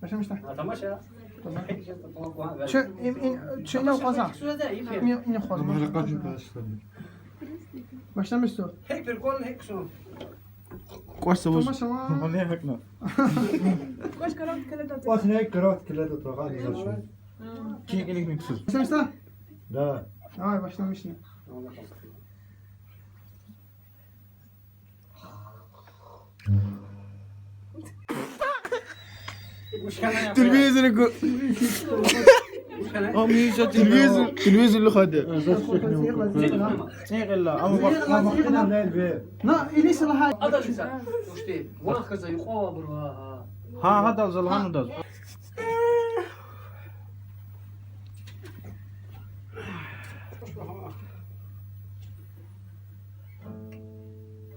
Başlamışlar. tamam ya. Tamam. Şu ne fazla? Ne fazla? Başlamıştır. Hek bir kol hek şu. Koşsa bu. Tamam. Vallahi hakna. What's next? Karat kila da traga ni zaşu. Kim gelik miksuz? Başlamışlar. Da. Ay başlamışlar. Televizyon Amيشة تلفزيون اللي خده. ايه لا اما ما خدنا من البيت. لا إلي صلاح. هذا الإنسان وش تي واخذ يخابر ها هذا زلغان ده.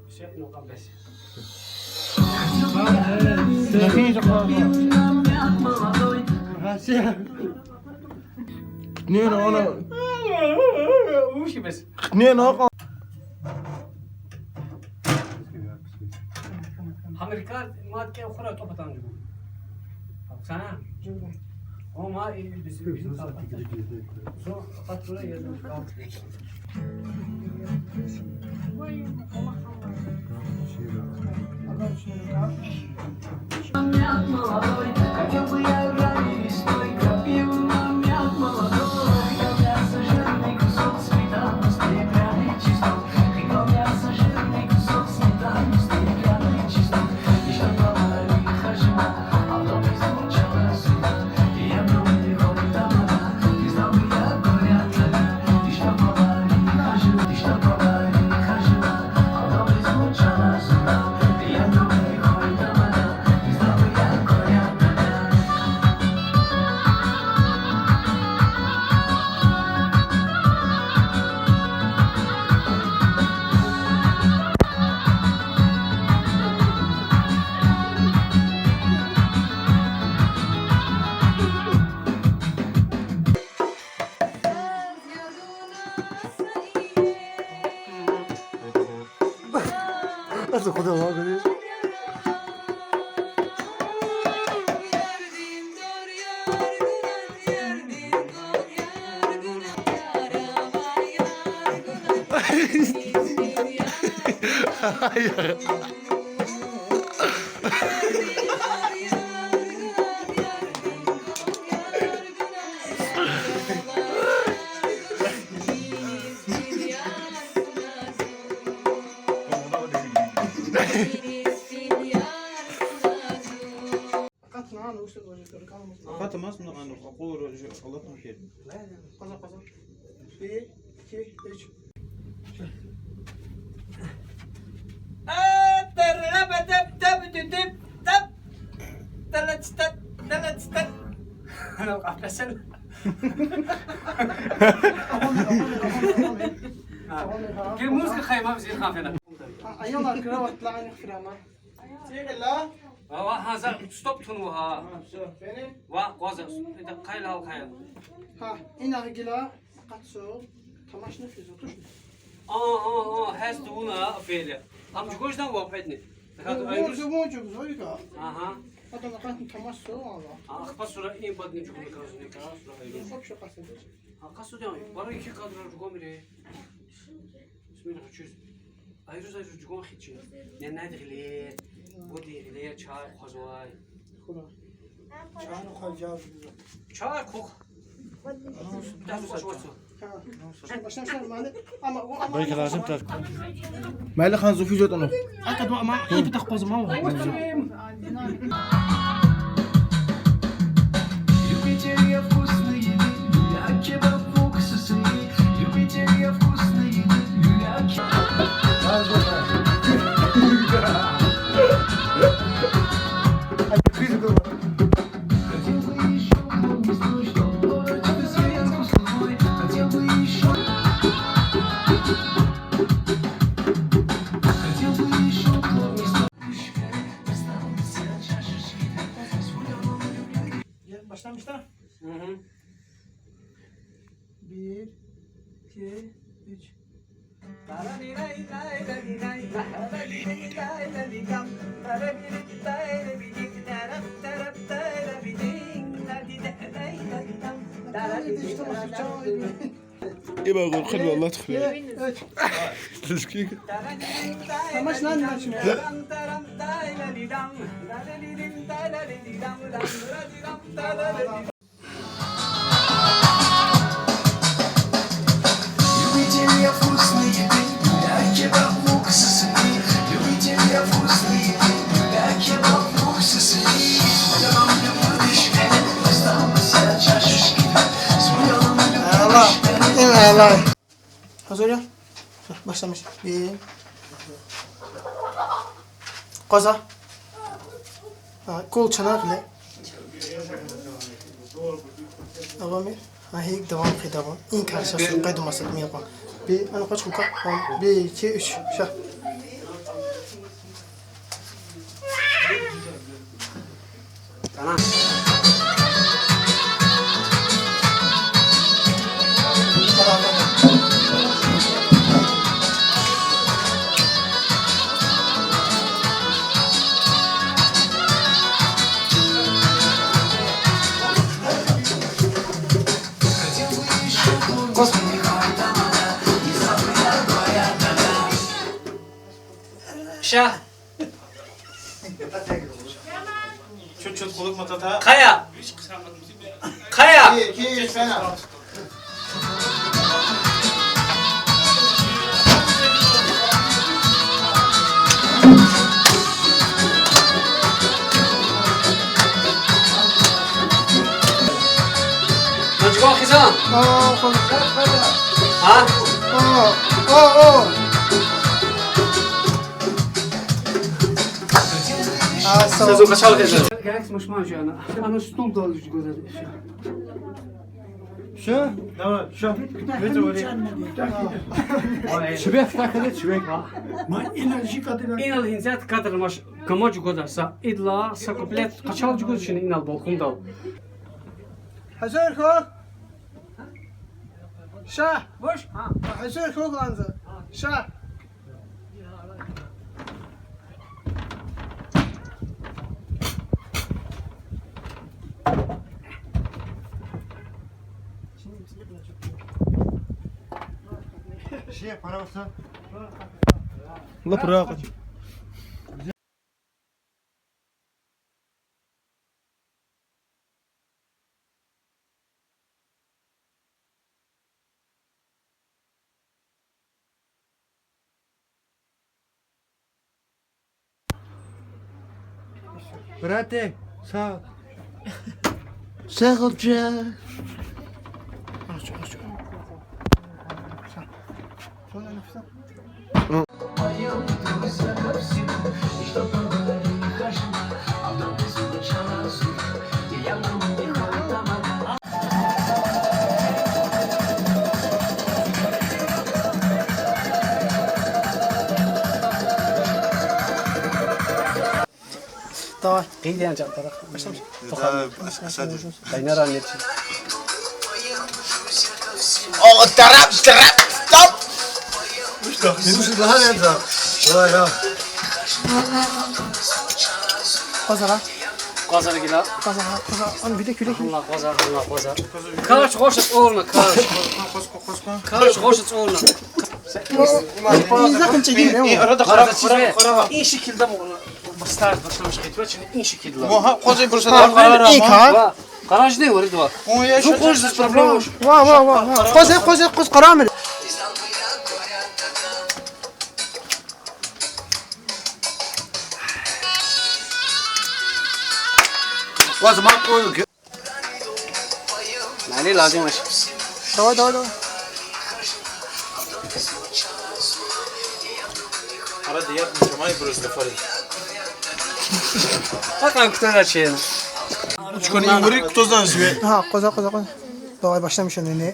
شيء نقام بس لكن اثنين انا وش بس اثنين اقع أمريكا ما تكي أخرى طبعا جبوا سنة هو ما بس شو قط ولا يزول Nasıl kuda var böyle? Hayır. قطنا أنا وش تقول فاطمه اسمه انا اقول الله خير. قصا قصا. Bir, iki, üç. أنا وقعت بسل كل موسك خيمة بزين خافنا أيام كذا وطلع عن فرامة. سيغلا. هذا ستوب تنوها Benim. وقوزة إذا قايلها وخيال Ha, inagila katso. Tamaşını füze tuş. هاس دونا فيليا أم جوش ده واحدني Mucuk zoyga. أها Hatta nakatın tamaşso Allah. أخبار سورة إيه بدني جوكم كاسوني كاس Hop şu kasede. قصدي يعني برا يكي قادر جوكم ليه بسم الله تشوز أيروز جوكم خيتشي يعني نادي غلير ودي غلير شاي خزواي Kula. Çağını koyacağız. شاي كوخ ده سوى شو Ha. Başlamışlar mali. Ama بريك لازم ترك. ما لي خان زوفي جوت انا. Akad ma iyi bir takpoz ma var. Юпитерия вкусные, люля кебаб в уксусе. Юпитерия вкусные, люля кебаб. Хотел бы еще вкусный, чтоб город свет вкусной. Хотел бы еще. Хотел бы еще вкусный. Başlamışlar. Bir, iki, üç. La إيه بقول خلوا الله تخلي Evet. تشكيك Tamaş lan lan şimdi. Любите меня вкусно еды, я кебаб в уксусе. Любите меня вкусно еды, я кебаб в уксусе. Смоялом люблю дышками, осталось я чашечки. Смоялом люблю Allah. дышками. Allah. Hazır ya. Başlamış. Bir. Qaza. Kol çanakla. Devam et. هيك دوام في دوام إن كان شخص قيد ما صدق ميقا أنا قش مكا بي كي إيش شا Tamam. Şah. شو تشوت خلق متتها Kaya. Kaya. كي سنة Nocukon Khizan. Ha? Sözü kaçal gezer. Gerek مش ماشي أنا ستول ضل جوزة. شو؟ دور شو بتقولي شبيه فتاكدت شبيه بقى. إن الإنسان قدر مش كم جوزة سا إدلا سا كوبلت kaçal جوزة شنو إن البالكون دال. Hazır kol Şah Boş. Ha. Hazır kol lanza Şah شيء فرنسا الله براقة براتي سا شغل جا Sonra nefes Моем друзья ко всему, и что поговорили каждому, а вдруг ты звучала звук, и я на мне хватала. Давай قيل يا جاب ترى. başlamış Kaynar anneti. أو تراب ستوب مش بهذا انت ولا Qazara Qazara gila. Qazara Onu bir de külek Allah qazar, Allah qazar. Kaç qoşat oğluna kaç. Kaç qoşat oğluna. İzlekin çekeyim değil mi? أراد قرابة İyi şekilde bu bastar başlamış gitme için iyi şekilde. مو ها قصي برسل İlk ha Garaj ne var idva? Şu qoşat problem. Va Qoz qaramir واز ما تقول Yani lazım var. Давай أراد يابن جماعي برسل فريق Bakın kutular şeyini. شكون يوريك توزان شوي Ha qoza Давай başlamış onu ne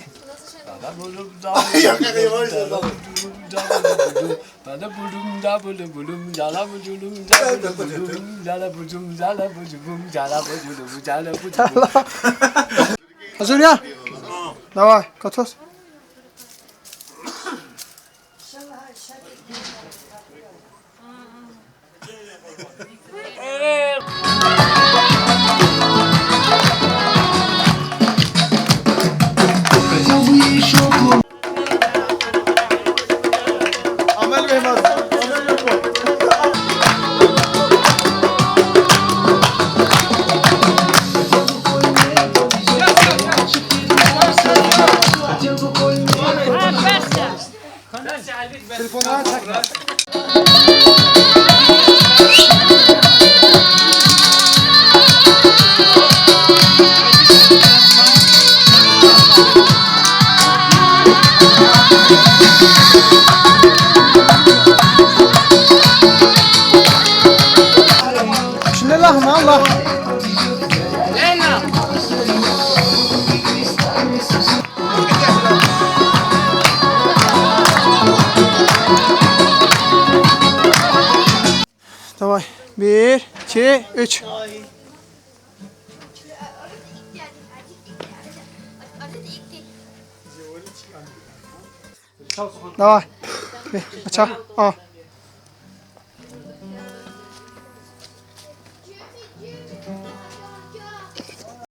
Hazır ya Давай Katos Allah'ım Allah. Давай. 1, 2, 3. Давай. Açar. Al.